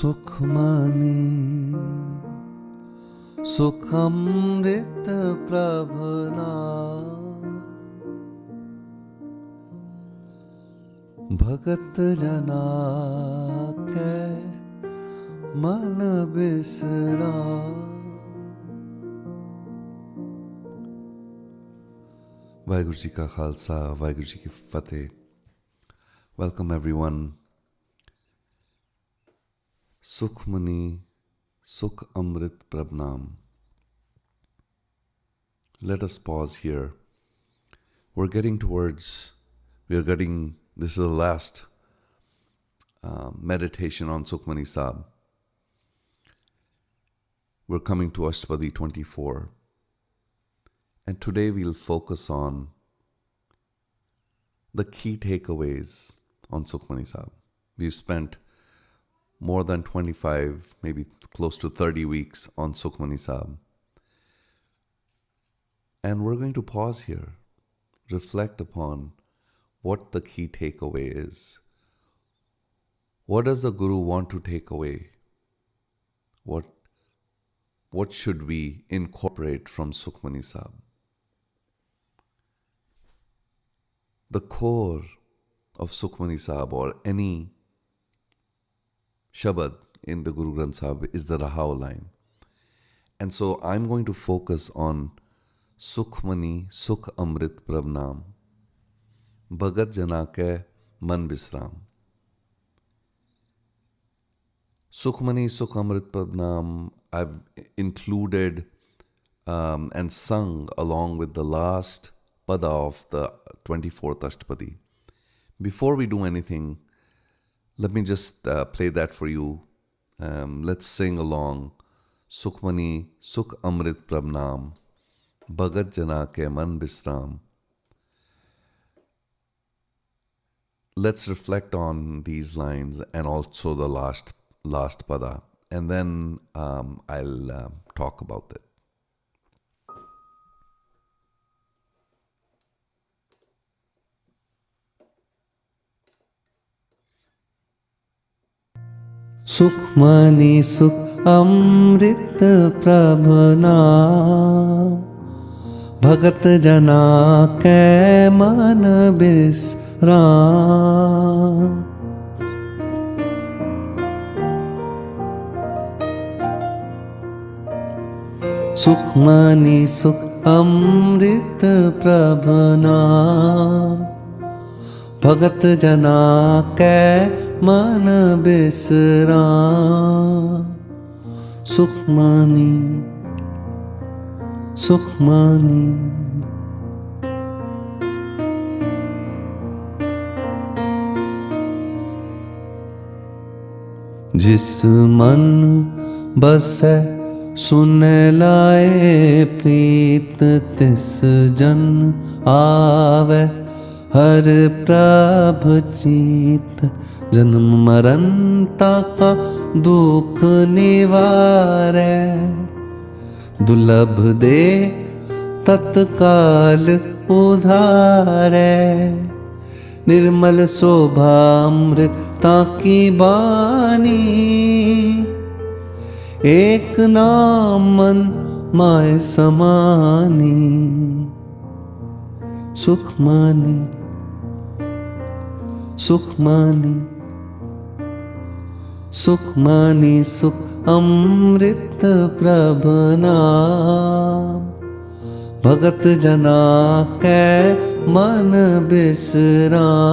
सुखमणि सुखमृत प्रभना भगत जना के मन बिसरा। वाहिगुरु जी का खालसा, वाहिगुरु जी की फतेह। Welcome everyone. Sukhmani Sukh Amrit Prabnam. Let us pause here. This is the last meditation on Sukhmani Sahib. We're coming to Ashtapadi 24. And today we'll focus on the key takeaways on Sukhmani Sahib. We've spent more than 25, maybe close to 30 weeks on Sukhmani Sahib. And we're going to pause here, reflect upon what the key takeaway is. What does the Guru want to take away? What should we incorporate from Sukhmani Sahib? The core of Sukhmani Sahib or any shabad in the Guru Granth Sahib is the Rahao line. And so I'm going to focus on Sukhmani Sukh Amrit Prabnam Bhagat Jana Ke Man Bisram. Sukhmani Sukh Amrit Prabnam I've included and sung along with the last pada of the 24th Ashtapadi. Before we do anything, let me just play that for you. Let's sing along. Sukhmani Sukh Amrit Prabnam Bhagat Jana Ke Man Bisram. Let's reflect on these lines and also the last pada, and then I'll talk about it. Sukhmani Sukh Amrit Prabhana Bhagat Jana Ke Man Bisram. Sukhmani Sukh Amrit Prabhana Bhagat Jana Ke Man Bisram. Sukhmani Sukhmani जिस मन बसै सुन लाए प्रीत तिस जन आवे हर प्रभ चीत। जन्म मरण का दुख निवारे दुर्लभ दे तत्काल उधारे। निर्मल शोभामृता की बानी एक नाम मन माय समानी। सुखमणि सुखमणि सुखमणि सुख अमृत प्रभना भगत जना के मन बिसराम।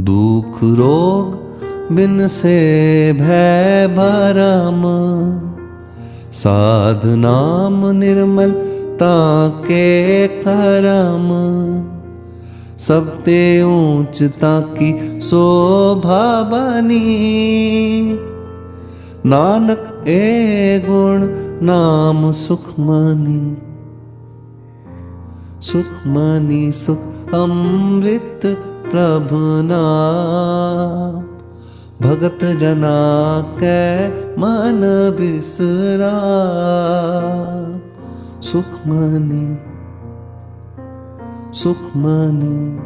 दुख रोग बिन से भय भरम साध नाम निर्मल ताके करम। सबते ऊंचता की शोभा बनी नानक ए गुण नाम सुखमणि। सुखमणि सुख अमृत प्रभुना भगत जना के मन बिसरा। Sukhmani Sukhmani.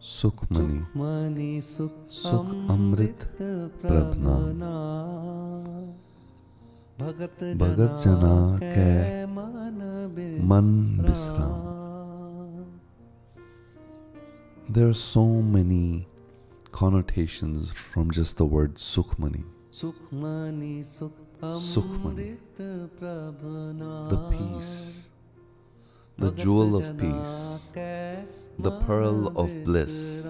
Sukhmani, Sukh Amrit Prabhna, Bhagat Jana Ke Man Bisram. There are so many connotations from just the word Sukhmani. Sukhmani, the peace, the jewel of peace, the pearl of bliss.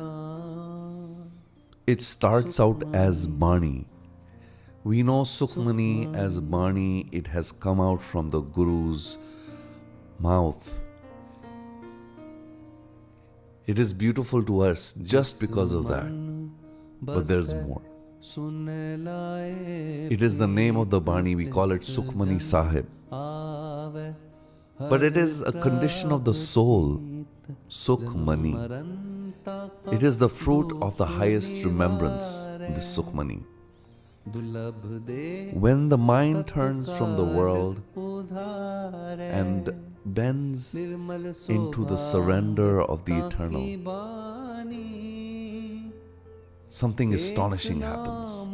It starts out as Bani. We know Sukhmani as Bani. It has come out from the Guru's mouth. It is beautiful to us just because of that. But there's more. It is the name of the Bani. We call it Sukhmani Sahib. But it is a condition of the soul. Sukhmani. It is the fruit of the highest remembrance, this Sukhmani. When the mind turns from the world and bends into the surrender of the eternal, something astonishing happens.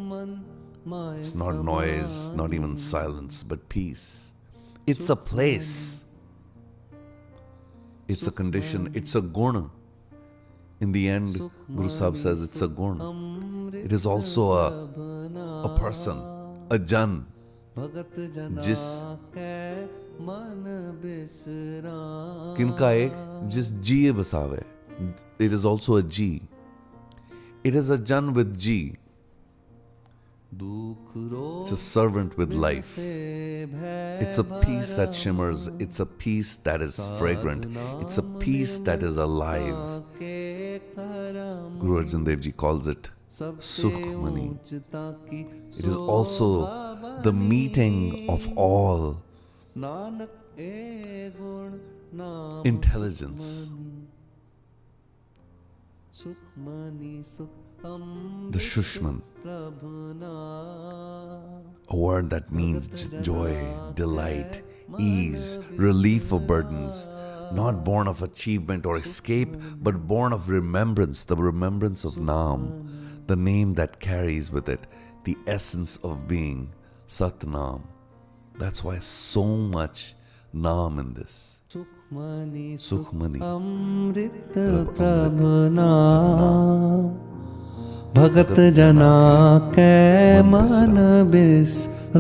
It's not noise, not even silence, but peace. It's a place. It's a condition. It's a guna. In the end, Guru Sahib says it's a guna. It is also a person, a jan. Jis kinka ek jis jiye basave. It is also a ji. It is a jan with ji. It's a servant with life. It's a peace that shimmers. It's a peace that is fragrant. It's a peace that is alive. Guru Arjan Dev Ji calls it Sukhmani. It is also the meeting of all intelligence. The Shushman, a word that means joy, delight, ease, relief of burdens, not born of achievement or escape, but born of remembrance, the remembrance of Naam, the name that carries with it the essence of being, Sat Naam. That's why so much Naam in this. Sukhmani, Amrit Prabhana, Bhagat Jana Ke Man Bisram.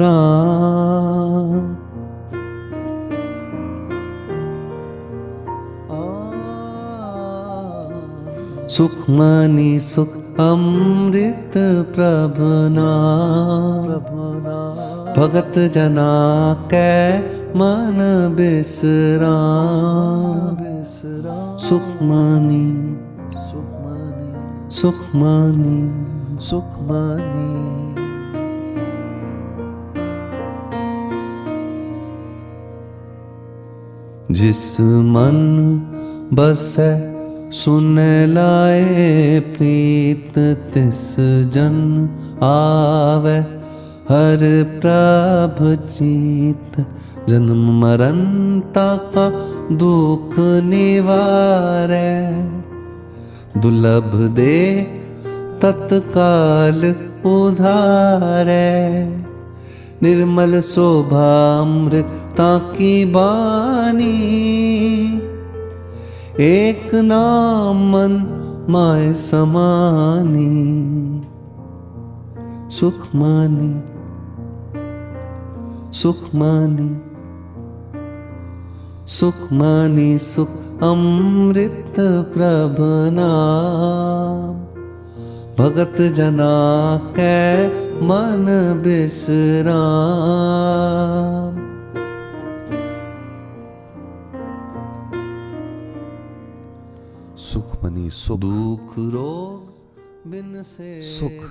Sukhmani, Sukh Amrit Prabhana, Bhagat Jana Ke Man Bisram. Sukhmani, Sukhmani, Sukhmani. जिस मन बसै सुन लाए प्रीत तिस जन आवे हर प्रभ जीत जन्म मरण का दुख निवारै दुर्लभ दे तत्काल उधारै निर्मल शोभामृता की बानी एक नाम मन माय समानी सुखमानी सुखमानी सुखमानी सुख अमृत प्रभ नाम भगत जना कै मन बिसराम Sukhmani, Sukh, दुख रोग बिन से Sukh,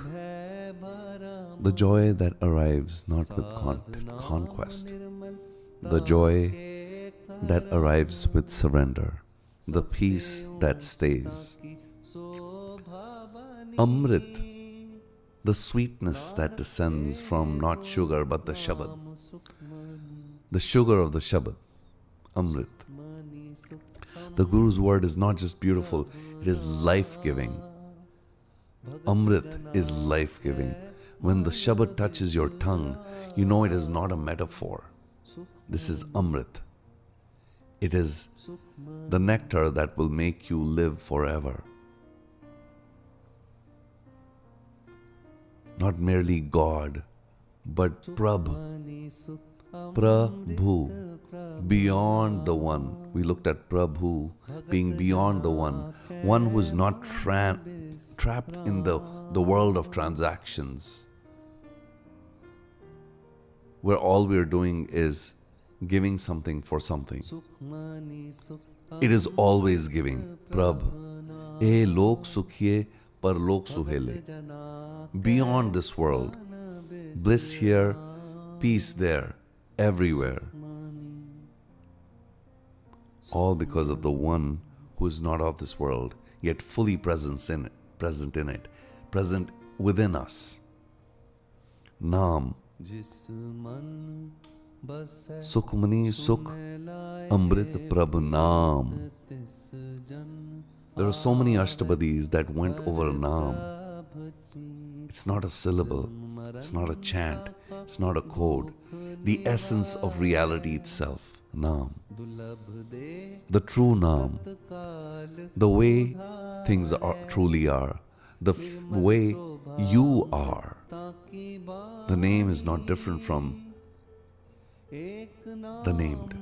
the joy that arrives not with conquest, the joy that arrives with surrender, the peace that stays. Amrit, the sweetness that descends from not sugar but the shabad, the sugar of the shabad, Amrit. The Guru's word is not just beautiful, it is life-giving. Amrit is life-giving. When the shabad touches your tongue, you know it is not a metaphor. This is Amrit. It is the nectar that will make you live forever. Not merely God, but Prabhu. Prabhu, beyond the one. We looked at Prabhu being beyond the one who is not trapped in the world of transactions, where all we're doing is giving something for something. It is always giving. Prabh, eh lok sukhiye par lok suhele. Beyond this world, bliss here, peace there, everywhere. All because of the one who is not of this world, yet fully present in it, present within us. Naam. Sukhmani Sukh Amrit Prabh Naam. There are so many Ashtapadis that went over Naam. It's not a syllable, it's not a chant, it's not a code. The essence of reality itself, Naam. The true Naam. The way things truly are. The way you are. The name is not different from the named.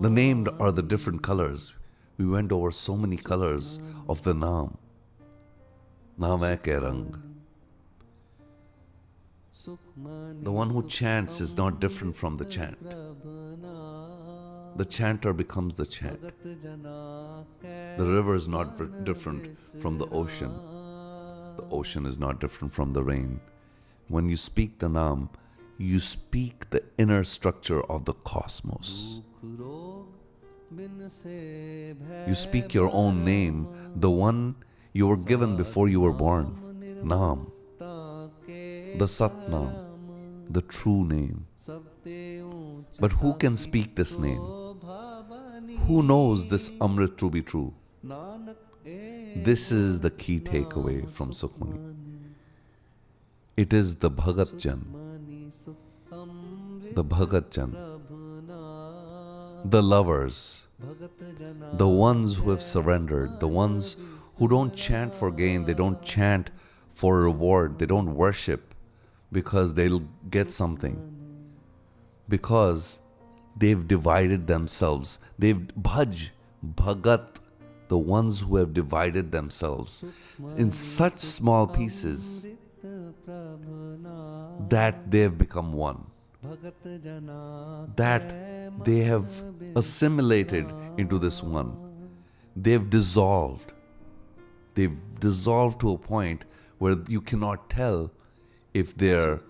The named are the different colors. We went over so many colors of the Naam. Naam hai ke rang. The one who chants is not different from the chant. The chanter becomes the chant. The river is not different from the ocean. The ocean is not different from the rain. When you speak the Naam, you speak the inner structure of the cosmos. You speak your own name, the one you were given before you were born. Naam. The Sat Naam, the true name. But who can speak this name? Who knows this Amrit to be true? This is the key takeaway from Sukhmani. It is the Bhagat Jan. The Bhagat Jan. The lovers. The ones who have surrendered. The ones who don't chant for gain. They don't chant for reward. They don't worship because they'll get something. Because they've divided themselves. They've Bhagat, the ones who have divided themselves in such small pieces that they have become one. That they have assimilated into this one. They've dissolved. They've dissolved to a point where you cannot tell if they're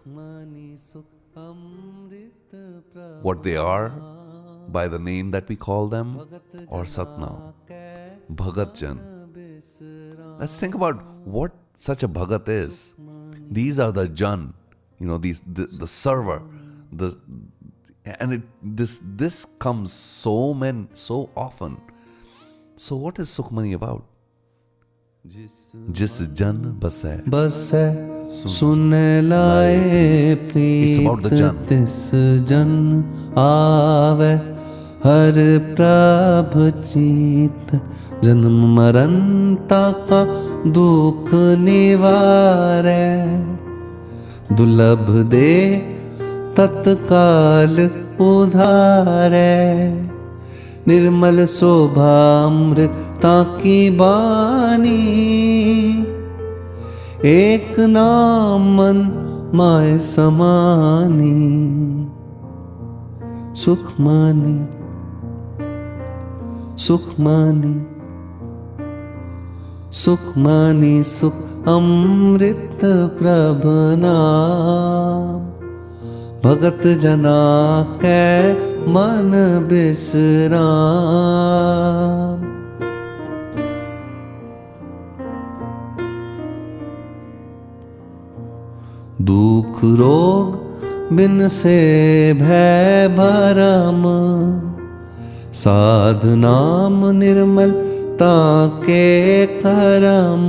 what they are by the name that we call them or Satnam. Bhagat Jan. Let's think about what such a Bhagat is. These are the Jan, the server. This comes so often. So what is Sukhmani about? Jis jan basai sun laye preet tis jan aave har prabh jeet janm maran taka dukh nivare dulabh de tatkal udhare निर्मल शोभामृता की बानी एक नाम मन my समानी सुखमानी सुखमानी सुखमानी सुख अमृत प्रभ नाम भगत जना कै मन बिसराम दुख रोग बिन से भय भरम, साध नाम निर्मल ताके करम,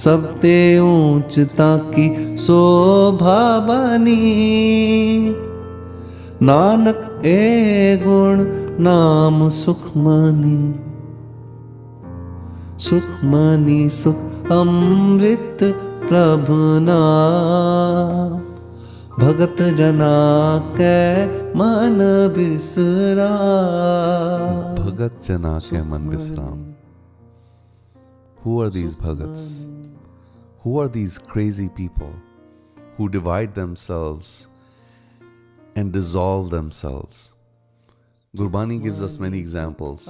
सबते ऊंचता की शोभा बनी, नानक ए गुण नाम सुखमनी। सुखमनी सुख अमृत प्रभु नाम, भगत जना कै मन बिसरा। Bhagat Jana ke man visram. Who are these Bhagats? Who are these crazy people who divide themselves and dissolve themselves? Gurbani gives us many examples.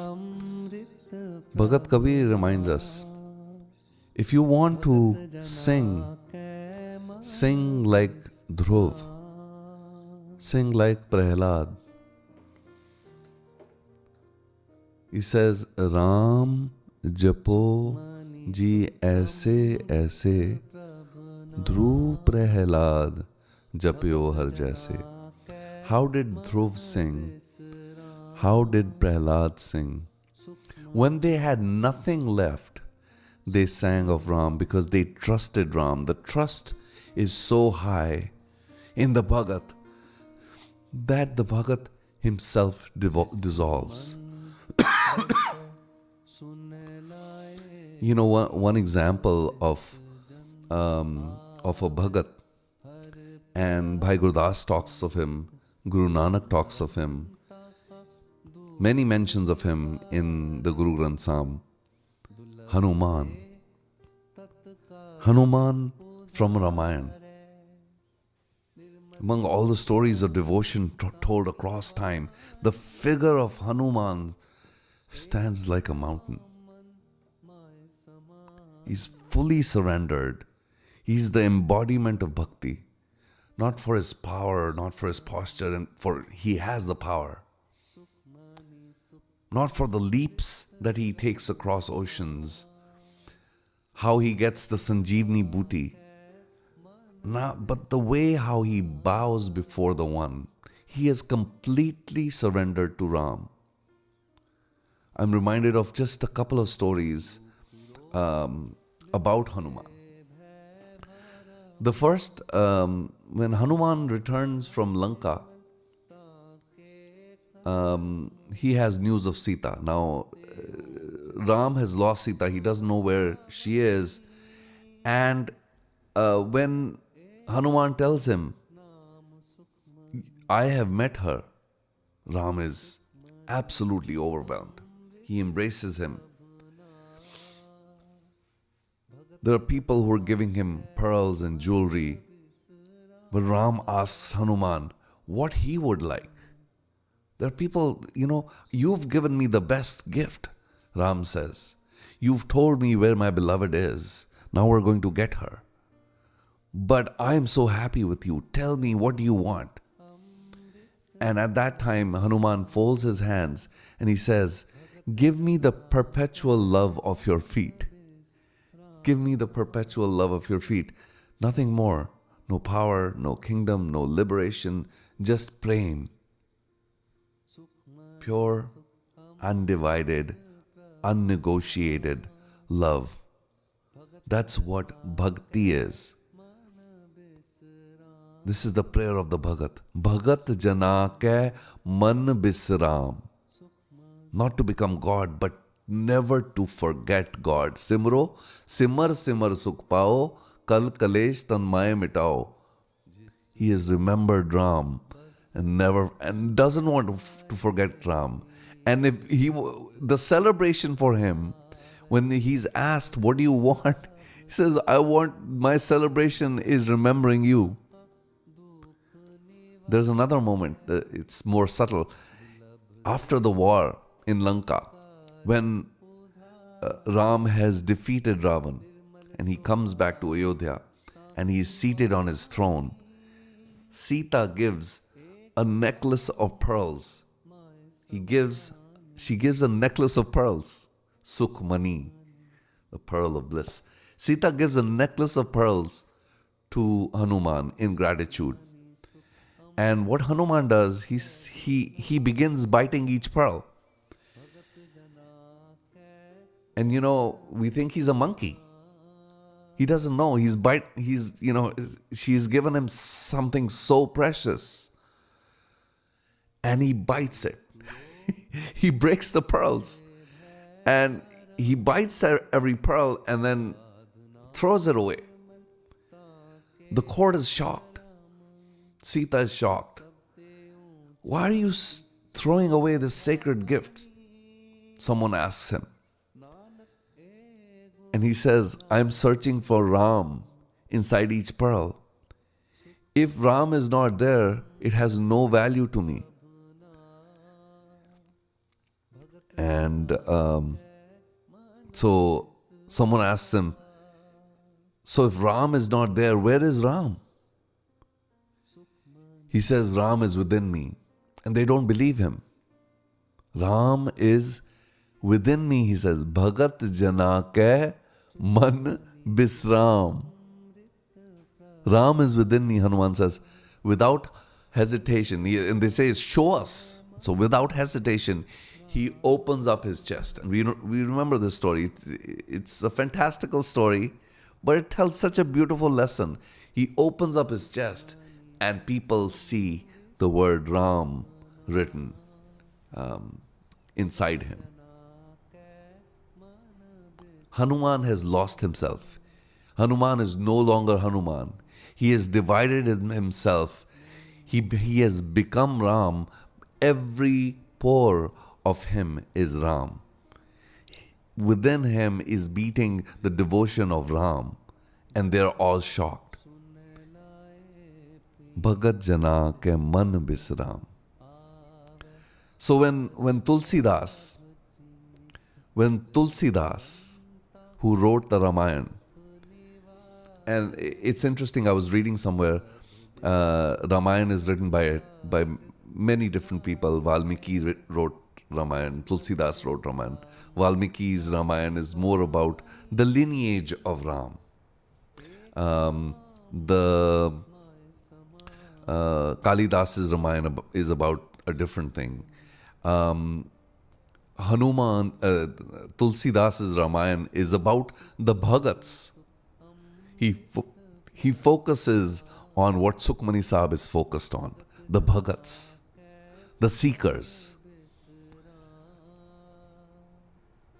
Bhagat Kabir reminds us, if you want to sing, sing like Dhruv, sing like Prahlad. He says, Ram japo ji aise aise, Dhruv Prahlad japyo har jaise. How did Dhruv sing? How did Prahlad sing? When they had nothing left, they sang of Ram because they trusted Ram. The trust is so high in the Bhagat that the Bhagat himself dissolves. You know, one example of a Bhagat, and Bhai Gurdas talks of him, Guru Nanak talks of him, many mentions of him in the Guru Granth Sahib. Hanuman. Hanuman from Ramayana. Among all the stories of devotion told across time, the figure of Hanuman stands like a mountain. He's fully surrendered. He's the embodiment of bhakti. Not for his power, not for his posture, and for he has the power. Not for the leaps that he takes across oceans, how he gets the Sanjeevani booty, but the way how he bows before the One. He has completely surrendered to Ram. I'm reminded of just a couple of stories about Hanuman. The first, when Hanuman returns from Lanka, he has news of Sita. Now, Ram has lost Sita. He doesn't know where she is. And when Hanuman tells him, I have met her, Ram is absolutely overwhelmed. He embraces him. There are people who are giving him pearls and jewelry. But Ram asks Hanuman what he would like. There are people, you've given me the best gift, Ram says. You've told me where my beloved is. Now we're going to get her. But I'm so happy with you. Tell me, what do you want? And at that time, Hanuman folds his hands and he says, give me the perpetual love of your feet. Give me the perpetual love of your feet. Nothing more. No power, no kingdom, no liberation, just prem. Pure, undivided, unnegotiated love. That's what bhakti is. This is the prayer of the Bhagat. Bhagat jana ke man bisram. Not to become God, but never to forget God. Simro, simar simar sukh pao, kal kalesh tanmay mitao. He has remembered Ram and doesn't want to forget Ram. And if the celebration for him, when he's asked, what do you want? He says, my celebration is remembering you. There's another moment, it's more subtle. After the war in Lanka, when Ram has defeated Ravan and he comes back to Ayodhya and he's seated on his throne, Sita gives a necklace of pearls. She gives a necklace of pearls, Sukhmani, the pearl of bliss. Sita gives a necklace of pearls to Hanuman in gratitude. And what Hanuman does, he begins biting each pearl. And we think he's a monkey. He doesn't know. She's given him something so precious. And he bites it. He breaks the pearls. And he bites every pearl and then throws it away. The court is shocked. Sita is shocked. Why are you throwing away this sacred gift? Someone asks him. And he says, I'm searching for Ram inside each pearl. If Ram is not there, it has no value to me. And so someone asks him, so if Ram is not there, where is Ram? He says, Ram is within me. And they don't believe him. Ram is within me, he says. Bhagat jana ke man bisram. Ram is within me, Hanuman says, without hesitation. And they say, show us. So without hesitation, he opens up his chest. And we remember this story. It's a fantastical story, but it tells such a beautiful lesson. He opens up his chest and people see the word Ram written inside him. Hanuman has lost himself. Hanuman is no longer Hanuman. He has divided himself. He has become Ram. Every pore of him is Ram. Within him is beating the devotion of Ram, and they're all shocked. Bhagat jana ke man bisram. So when Tulsidas, who wrote the Ramayana, and it's interesting, I was reading somewhere, Ramayana is written by many different people. Valmiki wrote Ramayana, Tulsidas wrote Ramayana. Valmiki's Ramayana is more about the lineage of Ram. The Kalidas's Ramayana is about a different thing. Tulsidas's Ramayana is about the Bhagats. He focuses on what Sukhmani Sahib is focused on, the Bhagats, the seekers.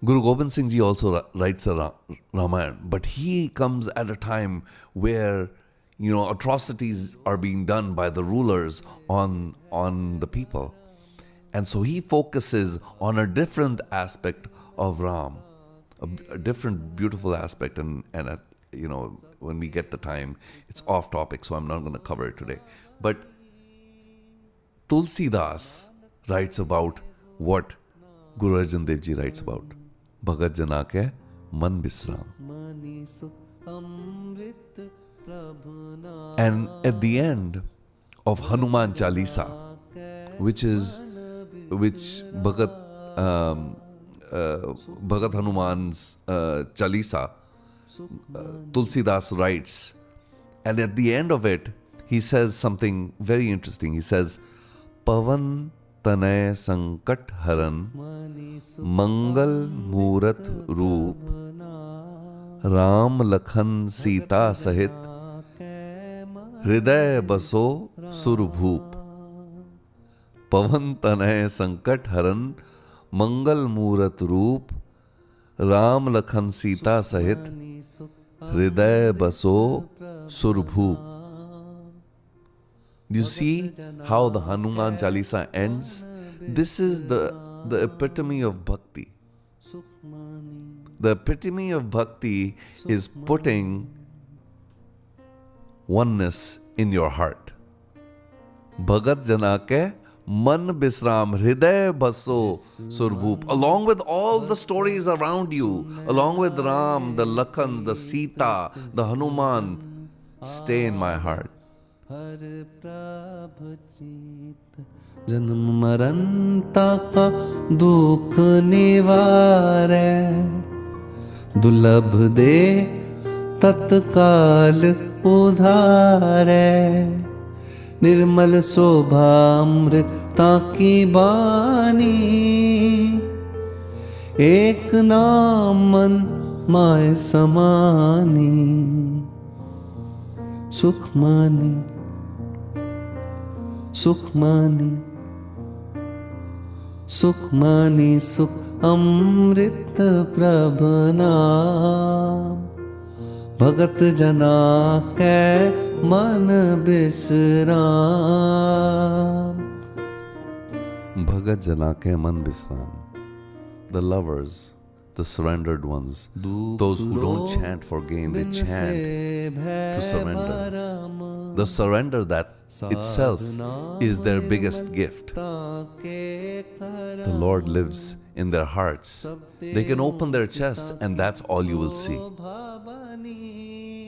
Guru Gobind Singh Ji also writes a Ramayana, but he comes at a time where atrocities are being done by the rulers on the people. And so he focuses on a different aspect of Ram, a different beautiful aspect. And when we get the time, it's off topic, so I'm not going to cover it today. But Tulsidas writes about what Guru Arjan Dev Ji writes about. Bhagat jana ke man bisram. And at the end of Hanuman Chalisa, which Bhagat Hanuman's Chalisa, Tulsidas writes, and at the end of it, he says something very interesting. He says, Pavan tanay sankat haran, mangal murat roop, Ram Lakhan Sita Sahit, Hriday Baso Surbhoop. Pavan tanay sankat haran, mangal murat roop, Ram Lakhan Sita Sahit, Hriday Baso Surbhoop. Do you see how the Hanuman Chalisa ends? This is the epitome of bhakti. The epitome of bhakti is putting oneness in your heart. Bhagat jana ke man bisram, hriday baso surbhoop. Along with all the stories around you, along with Ram, the Lakhan, the Sita, the Hanuman, stay in my heart. जन्म मरंता का दुख निवारे, दुर्लभ दे तत्काल उधारे, निर्मल शोभामृता की बानी, एक नाम मन माय समानी। सुखमानी सुखमानी सुखमानी सुख अमृत प्रभ नाम, भगत जना के मन बिसराम। Bhagat Jana ke man bisram. The lovers, the surrendered ones, those who don't chant for gain, they chant to surrender. The surrender that itself is their biggest gift. The Lord lives in their hearts. They can open their chests and that's all you will see.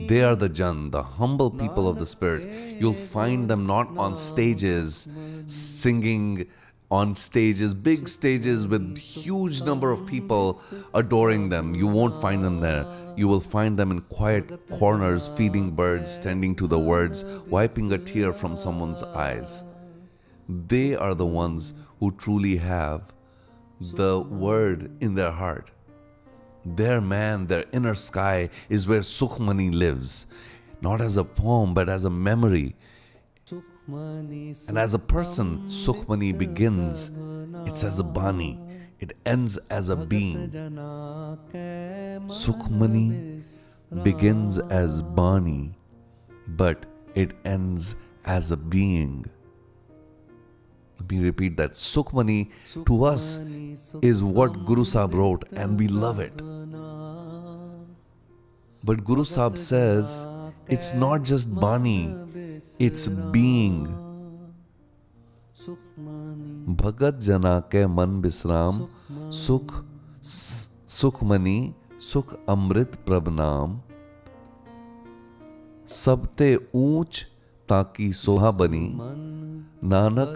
They are the Jan, the humble people of the Spirit. You'll find them not on stages, singing on stages, big stages with huge number of people adoring them. You won't find them there. You will find them in quiet corners, feeding birds, tending to the words, wiping a tear from someone's eyes. They are the ones who truly have the word in their heart. Their man, their inner sky is where Sukhmani lives, not as a poem but as a memory. And as a person, Sukhmani begins, it's as a bani, it ends as a being. Sukhmani begins as bani, but it ends as a being. Let me repeat that. Sukhmani to us is what Guru Sahib wrote and we love it. But Guru Sahib says it's not just bani, it's being. Bhagat Jana ke man bisram, Sukh Sukhmani, Sukh Amrit Prabh Sabte ऊंच ताकि सोहा बनी, नानक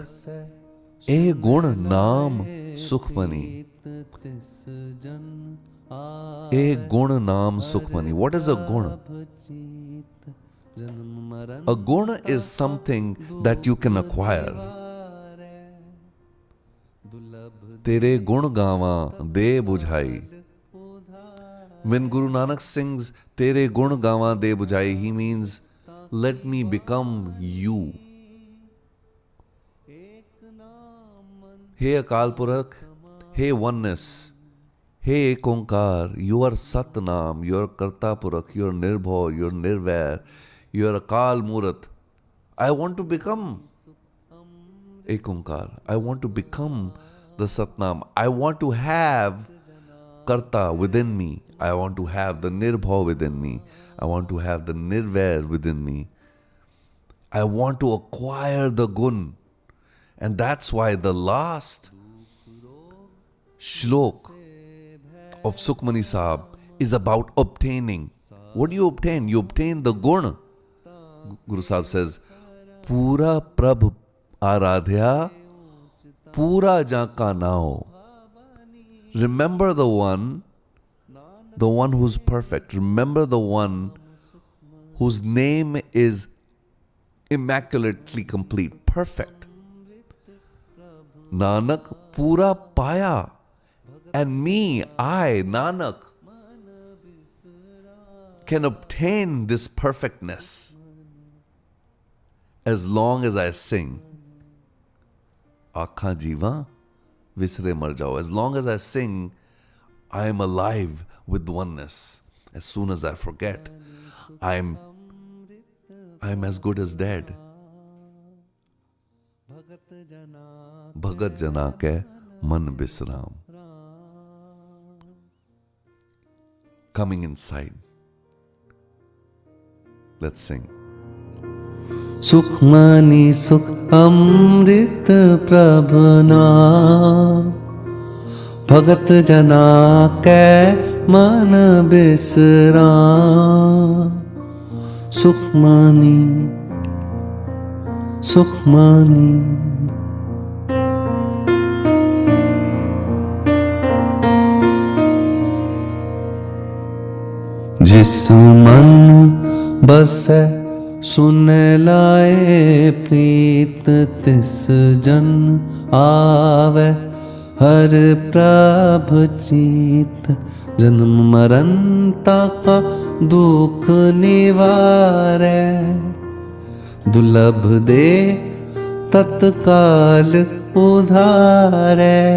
ए गुण नाम Sukhmani. A gun naam Sukhmani. What is a gun? A gun is something that you can acquire. Tere gun gawa de bujhai. When Guru Nanak sings Tere gun gawa de bujhai, he means let me become you. Hey Akal Purakh, hey Oneness, hey Ekonkar, you are Satnam, you are Karta Purakh, you are Nirbhav, you are Nirvair, you are Akal Murat. I want to become Ekonkar. I want to become the Satnam. I want to have Karta within me. I want to have the Nirbhav within me. I want to have the Nirvair within me. I want to acquire the Gun. And that's why the last shlok of Sukhmani Sahib is about obtaining. What do you obtain? You obtain the Gun. Guru Sahib says, Pura Prabh Aradhya, Pura Jaka Nao. Remember the one who's perfect. Remember the one whose name is immaculately complete, perfect. Nanak Pura Paya. And me, I, Nanak, can obtain this perfectness as long as I sing. Akha jiva visre mar jao. As long as I sing, I am alive with oneness. As soon as I forget, I am as good as dead. Bhagat Jana ke man bisram. Coming inside. Let's sing. Sukhmani Sukh Amrit Prabh Naam, Bhagat Jana ke man bisram. Sukhmani Sukhmani. जिस मन बसै सुन लाए प्रीत तिस जन आवे, हर प्रभ चीत जन्म मरण ताका दुख निवारै। दुर्लभ दे तत्काल उधारै,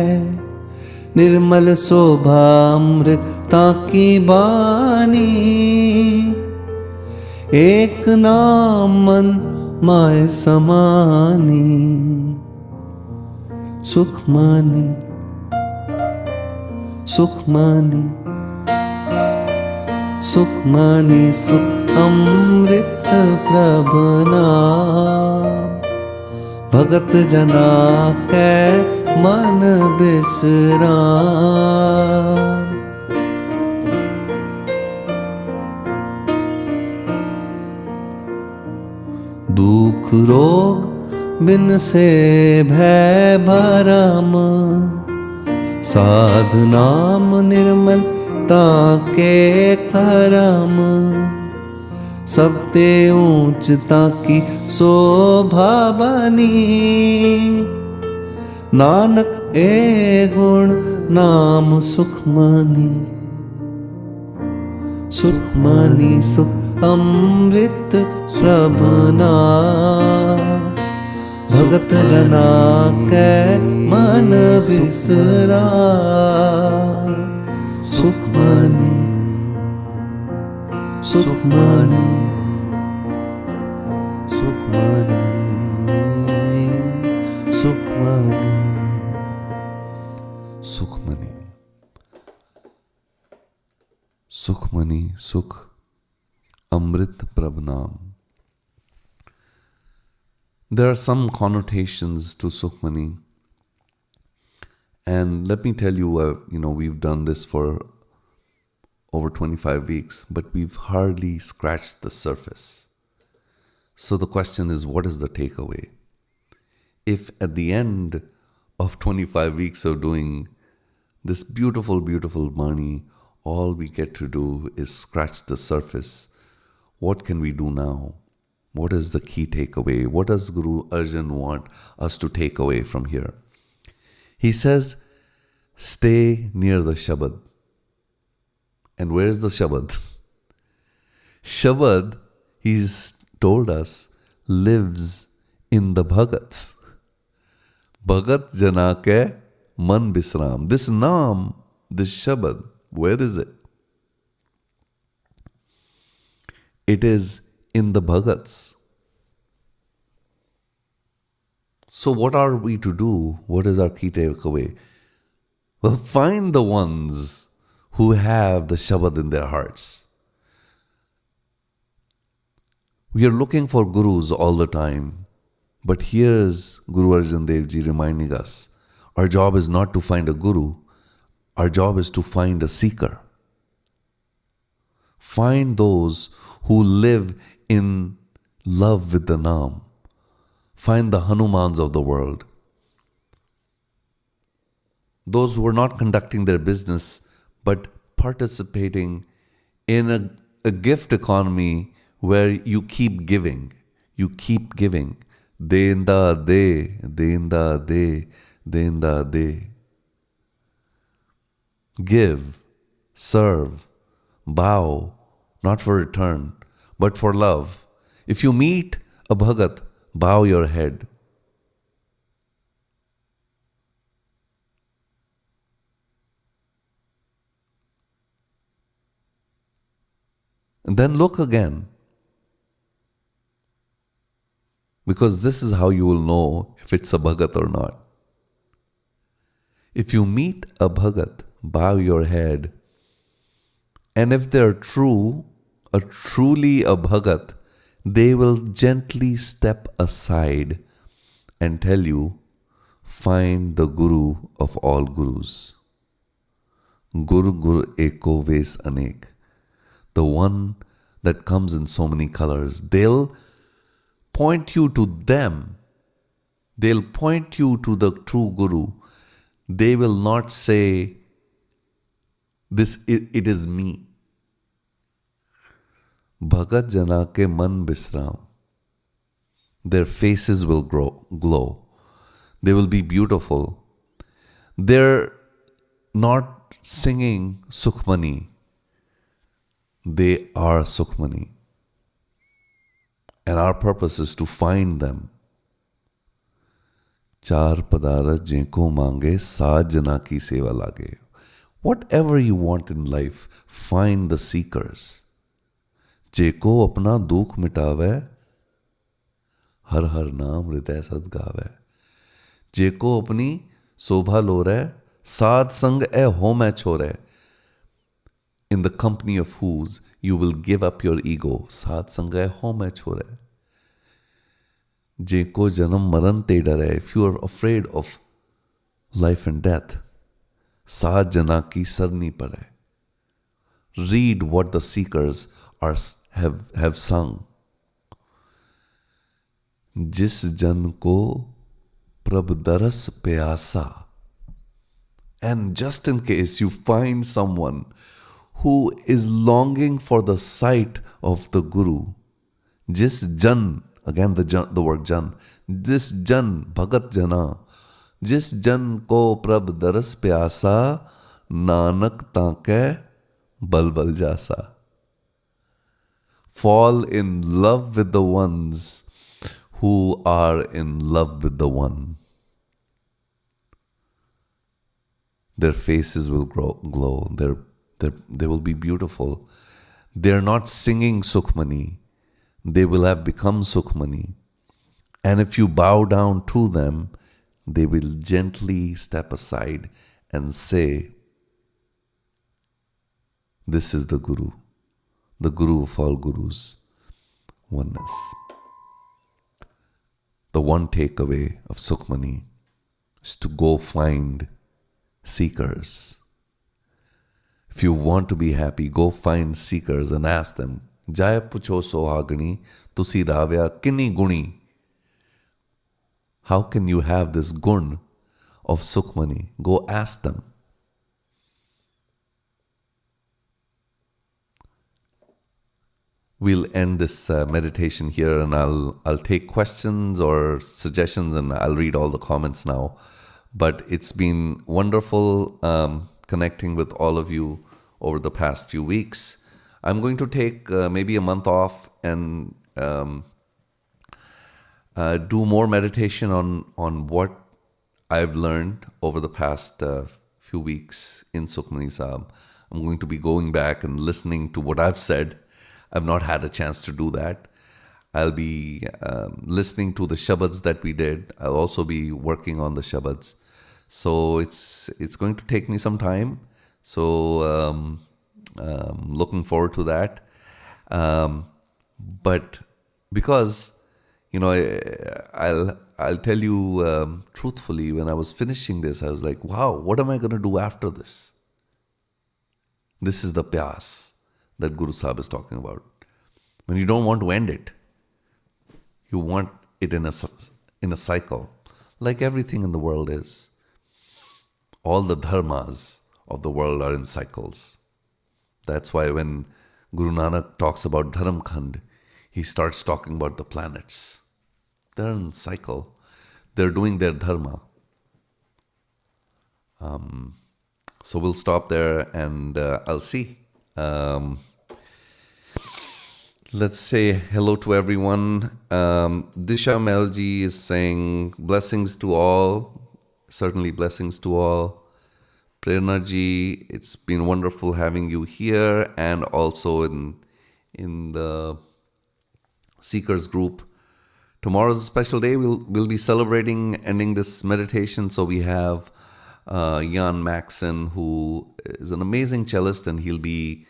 निर्मल शोभामृता की बानी। एक नाम मन माय समानी। सुखमणि सुखमणि सुखमणि सुख अमृत प्रभ नाम, भगत जना कै मन बिसराम। दुख रोग बिन से भय भरम, साध नाम निर्मल ताके करम। सबते ऊंचता की शोभा बनी, नानक ए गुण नाम सुखमणि। सुखमणि सुख अमृत प्रभ नाम, भगत जना कै मन बिसरा। Sukhmani Sukhmani Sukhmani Sukhmani Sukhmani. Sukhmani, Sukh, Amrit Prabhnam. There are some connotations to Sukhmani. And let me tell you, we've done this for over 25 weeks, but we've hardly scratched the surface. So the question is, what is the takeaway? If at the end of 25 weeks of doing this beautiful, beautiful Bani, all we get to do is scratch the surface, what can we do now? What is the key takeaway? What does Guru Arjan want us to take away from here? He says, stay near the shabad. And where's the shabad? Shabad, he's told us, lives in the bhagats. Bhagat jana ke man bisram. This naam, this shabad, where is it? It is in the bhagats. So what are we to do? What is our key takeaway? Well, find the ones who have the shabad in their hearts. We are looking for gurus all the time, but here's Guru Arjan Dev Ji reminding us, our job is not to find a guru, our job is to find a seeker. Find those who live in love with the Naam. Find the Hanumans of the world. Those who are not conducting their business, but participating in a gift economy where you keep giving. You keep giving. Denda de, denda de, denda de. Give, serve, bow, not for return, but for love. If you meet a bhagat, bow your head. And then look again. Because this is how you will know if it's a bhagat or not. If you meet a bhagat, bow your head. And if they're truly a bhagat, they will gently step aside and tell you, find the Guru of all Gurus. Guru Guru Eko Ves Anek. The one that comes in so many colors. They'll point you to them. They'll point you to the true Guru. They will not say, it is me. Bhagat jana ke man bisram. Their faces will glow. They will be beautiful. They're not singing Sukhmani. They are Sukhmani. And our purpose is to find them. चार पदारत जिनको मांगे सात जना की सेवा लागे. Whatever you want in life, find the seekers. जेको अपना दुख मिटावे, हर हर नाम हृदय सद गावे. जेको अपनी शोभा लोरे, साध संग ए हो मैं छोरे. In the company of whose you will give up your ego. साध संग ए हो मैं छोरे. जेको जन्म मरण ते डरे. If you are afraid of life and death, सात जना की सरनी पड़े. Read what the seekers have sung. जिस जन को प्रभ दरस प्यासा. And just in case you find someone who is longing for the sight of the Guru, jis jan, again the word jan, this jan, bhagat jana, jis jan ko prab daras pyasa, nanak taake balbal jasa. Fall in love with the ones who are in love with the one. Their faces will glow. They will be beautiful. They are not singing Sukhmani. They will have become Sukhmani. And if you bow down to them, they will gently step aside and say, this is the Guru of all Gurus, oneness. The one takeaway of Sukhmani is to go find seekers. If you want to be happy, go find seekers and ask them, Jaya pucho sohagani, tusi ravya kini guni. How can you have this gun of Sukhmani? Go ask them. We'll end this meditation here, and I'll take questions or suggestions, and I'll read all the comments now. But it's been wonderful connecting with all of you over the past few weeks. I'm going to take maybe a month off and do more meditation on what I've learned over the past few weeks in Sukhmani Sahib. I'm going to be going back and listening to what I've said. I've not had a chance to do that. I'll be listening to the shabads that we did. I'll also be working on the shabads. So it's going to take me some time. So looking forward to that. But because, I'll tell you truthfully, when I was finishing this, I was like, wow, what am I going to do after this? This is the pyas that Guru Sahib is talking about. When you don't want to end it, you want it in a cycle, like everything in the world is. All the dharmas of the world are in cycles. That's why when Guru Nanak talks about Dharam Khand, he starts talking about the planets. They're in cycle. They're doing their dharma. So we'll stop there, and I'll see. Let's say hello to everyone. Disha Melji is saying blessings to all. Certainly blessings to all. Prerna ji, it's been wonderful having you here, and also in the Seekers group. Tomorrow's a special day. We'll be celebrating ending this meditation. So we have Jan Maxon, who is an amazing cellist, and he'll be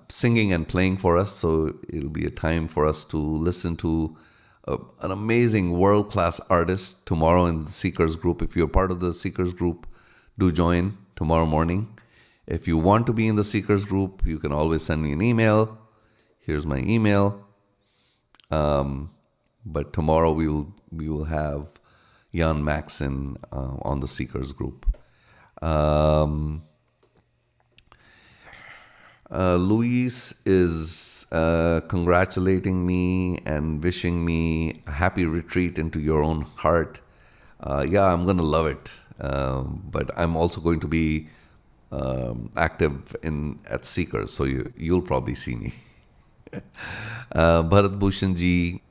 singing and playing for us. So it'll be a time for us to listen to an amazing world-class artist tomorrow in the Seekers group. If you're part of the Seekers group, do join tomorrow morning. If you want to be in the Seekers group, you can always send me an email. Here's my email. But tomorrow we will have Jan Maxon on the Seekers group. Luis is congratulating me and wishing me a happy retreat into your own heart. Yeah, I'm going to love it. But I'm also going to be active at Seekers, so you'll probably see me. Bharat Bhushan ji,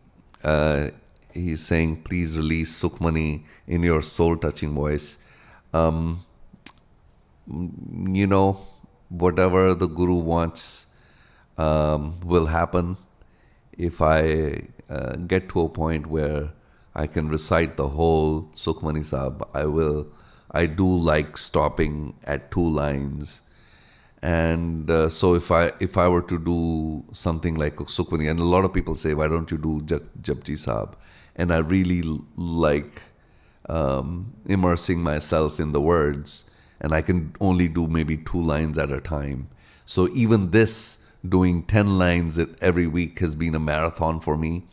uh, he's saying, please release Sukhmani in your soul-touching voice. You know, whatever the Guru wants will happen. If I get to a point where I can recite the whole Sukhmani Sahib, I will. I do like stopping at 2 lines, and so if I were to do something like Sukhmani, and a lot of people say, why don't you do Japji Sahib? And I really like immersing myself in the words, and I can only do maybe 2 lines at a time. So even this, doing 10 lines every week has been a marathon for me.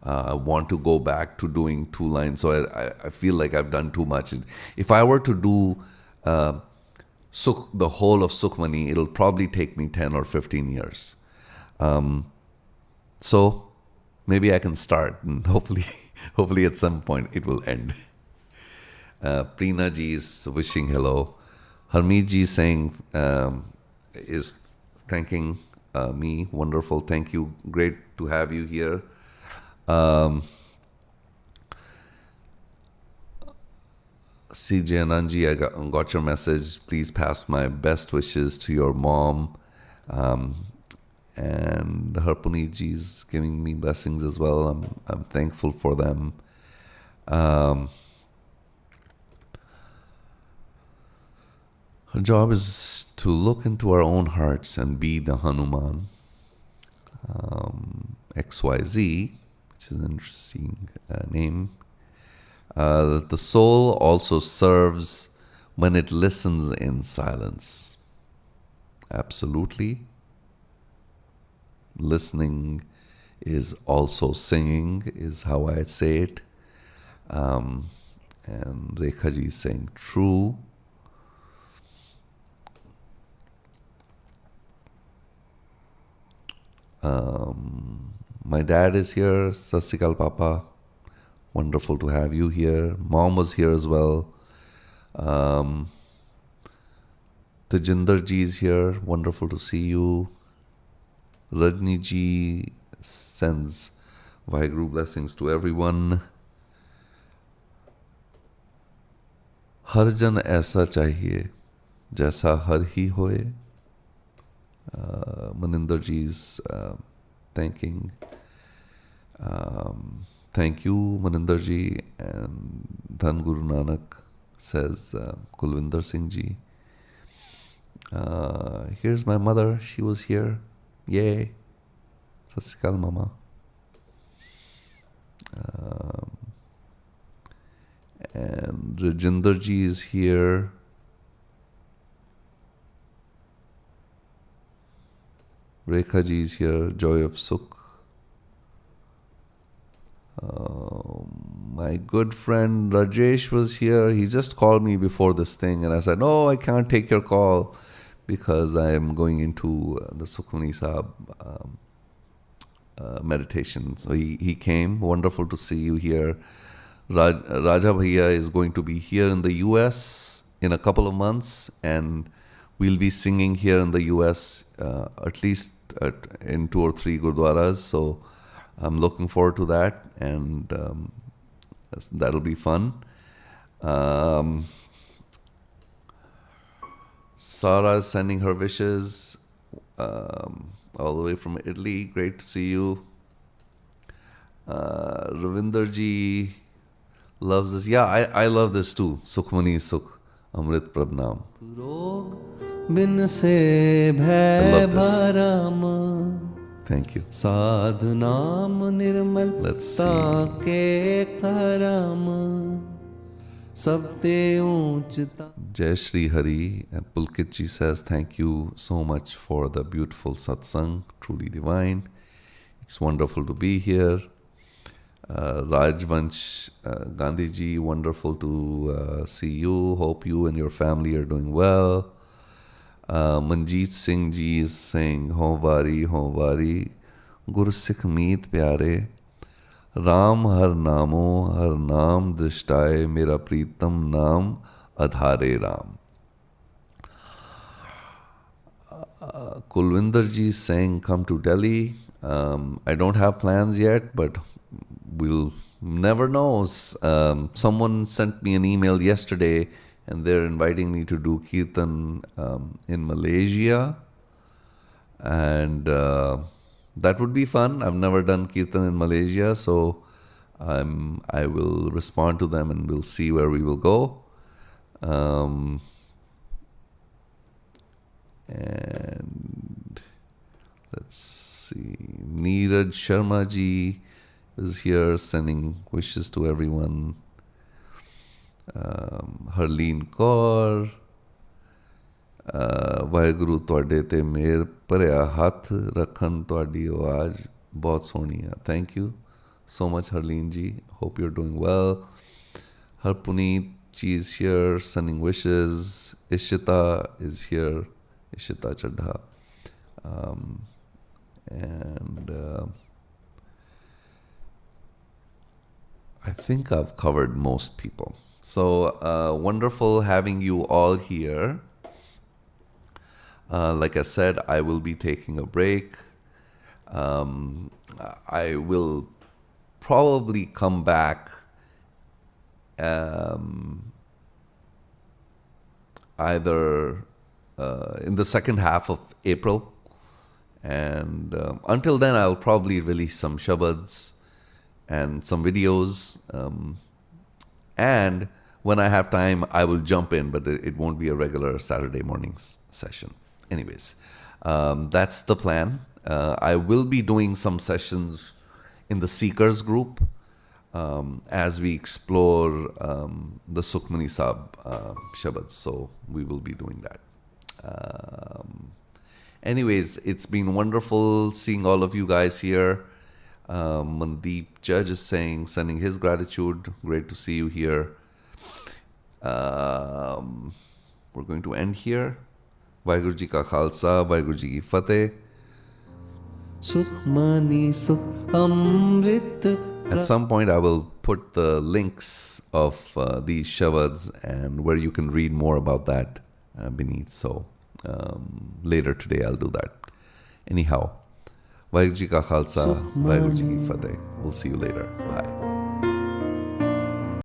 I want to go back to doing 2 lines. So I feel like I've done too much. If I were to do the whole of Sukhmani, it'll probably take me 10 or 15 years. So maybe I can start, and hopefully at some point it will end. Preena ji is wishing hello. Harmeet ji saying, is thanking me. Wonderful. Thank you. Great to have you here. CJ Anandji, I got your message. Please pass my best wishes to your mom. And Harpuneet ji is giving me blessings as well. I'm thankful for them. Her job is to look into our own hearts and be the Hanuman. XYZ, which is an interesting name. The soul also serves when it listens in silence. Absolutely. Listening is also singing, is how I say it. And Rekha ji is saying true. My dad is here. Sat Sri Akal, Papa. Wonderful to have you here. Mom was here as well. Tejinder ji is here. Wonderful to see you. Rajni ji sends Vaheguru blessings to everyone. हर जन ऐसा चाहिए जैसा हर ही होए. Maninder ji is thanking. Thank you, Maninder ji. And Dhan Guru Nanak says, Kulvinder Singh ji. Here's my mother. She was here. Yay. Sat Sri Akal, Mama. And Rajinder ji is here. Rekha ji is here. Joy of Sukh. My good friend Rajesh was here. He just called me before this thing, and I said, no, I can't take your call because I am going into the Sukhmani Sahib meditation. So he came. Wonderful to see you here. Raja Bhaiya is going to be here in the US in a couple of months, and we'll be singing here in the US at least in 2 or 3 gurdwaras. So I'm looking forward to that, and that'll be fun. Sarah is sending her wishes all the way from Italy. Great to see you. Ravinder ji loves this. Yeah, I love this too. Sukhmani Sukh, Amrit Prabnam. बिन से भय भरम Thank you. साधनाम निर्मल ताके करम सबते ऊंचता. Jai Shri Hari. Pulkit ji says, thank you so much for the beautiful satsang, truly divine. It's wonderful to be here. Rajvansh Gandhi ji, wonderful to see you. Hope you and your family are doing well. Manjeet Singh ji is saying, Ho vari, Gur Sikh meet pyare, Ram har naam drishtaye, Mera pritam naam adhare Ram. Kulwinder ji is saying, come to Delhi. I don't have plans yet, but we'll never know. Someone sent me an email yesterday and they're inviting me to do Kirtan in Malaysia. And that would be fun. I've never done Kirtan in Malaysia, so I will respond to them and we'll see where we will go. And let's see, Neeraj Sharma ji is here sending wishes to everyone. Harleen Kaur, Waheguru ਤੁਹਾਡੇ ਤੇ ਮਿਹਰ ਭਰਿਆ ਹੱਥ ਰੱਖਣ, ਤੁਹਾਡੀ ਆਵਾਜ਼ ਬਹੁਤ ਸੋਹਣੀ ਆ. Thank you so much, Harleen ji. Hope you're doing well. Harpuneet ji is here sending wishes. Ishita is here. Ishita Chadha. And I think I've covered most people. So wonderful having you all here. Like I said, I will be taking a break. I will probably come back either in the second half of April. And until then, I'll probably release some shabads and some videos. And when I have time, I will jump in, but it won't be a regular Saturday morning session. Anyways, that's the plan. I will be doing some sessions in the Seekers group as we explore the Sukhmani Sahib shabads. So we will be doing that. Anyways, it's been wonderful seeing all of you guys here. Mandeep Judge is sending his gratitude. Great to see you here. We're going to end here. Vaheguru Ji Ka Khalsa, Vaheguru Ji Ki Fateh. Sukhmani Sukh Amrit. At some point, I will put the links of these shabads and where you can read more about that beneath. So later today, I'll do that. Anyhow, Vaheguru Ji Ka Khalsa, Vaheguru Ji Ki Fateh. We'll see you later. Bye.